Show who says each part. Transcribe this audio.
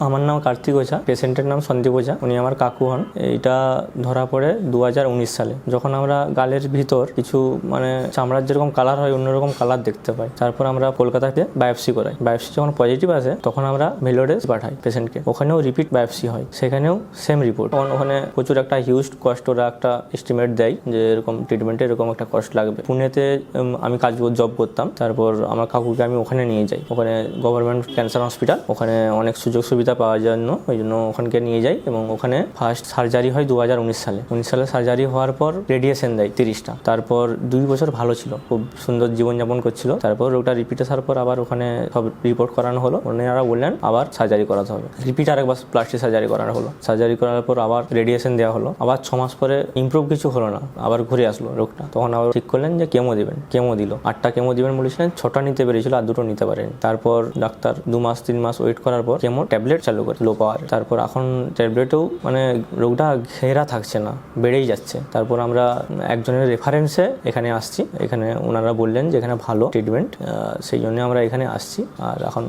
Speaker 1: আমার নাম কার্তিক ওঝা, পেশেন্টের নাম সন্দীপ ওঝা। উনি আমার কাকু হন। এইটা ধরা পড়ে 2019 সালে, যখন আমরা গালের ভিতর কিছু চামড়ার যেরকম কালার হয় অন্যরকম কালার দেখতে পাই। তারপর আমরা কলকাতাতে বায়োপসি করাই। বায়োপসি যখন পজিটিভ আসে তখন আমরা ভেলোরে পাঠাই পেশেন্টকে। ওখানেও রিপিট বায়োপসি হয়, সেখানেও সেম রিপোর্ট। তখন ওখানে প্রচুর একটা হিউজ কস্ট, ওরা একটা এস্টিমেট দেয় যে এরকম ট্রিটমেন্টে এরকম একটা কস্ট লাগবে। পুনেতে আমি জব করতাম। তারপর আমার কাকুকে আমি ওখানে নিয়ে যাই। ওখানে গভর্নমেন্ট ক্যান্সার হসপিটাল, ওখানে অনেক সুযোগ সুবিধা পাওয়ার জন্য ওই জন্য ওখানকে নিয়ে যাই। এবং ওখানে ফার্স্ট সার্জারি হয় 2019 সালে। 19 সালে সার্জারি হওয়ার পর রেডিয়েশন দেয় 30টা। তারপর 2 বছর ভালো ছিল, খুব সুন্দর জীবনযাপন করছিল। তারপর ওটা রিপিট আসার পর আবার ওখানে সব রিপোর্ট করানো হলো। ওনারা বললেন আবার সার্জারি করাতে হবে। রিপিট আরেকবার প্লাস্টিক সার্জারি করানো হলো। সার্জারি করার পর আবার রেডিয়েশন দেওয়া হলো। আবার 6 মাস পরে ইমপ্রুভ কিছু হলো না, আবার ঘুরে আসলো রোগটা। তখন আবার ঠিক করলেন যে কেমো দিবেন। কেমো দিল। 8টা কেমো দিবেন বলেছিলেন, 6টা নিতে পেরেছিল আর 2টো নিতে পারেনি। তারপর ডাক্তার 2 মাস 3 মাস ওয়েট করার পর কেমো ট্যাবলেট চালু করে লো পাওয়ার। তারপর এখন ট্যাবলেটেও রোগটা ঘেরা থাকছে না, বেড়েই যাচ্ছে। তারপর আমরা একজনের রেফারেন্সে এখানে আসছি। এখানে ওনারা বললেন যে এখানে ভালো ট্রিটমেন্ট, সেই জন্য আমরা এখানে আসছি। আর এখন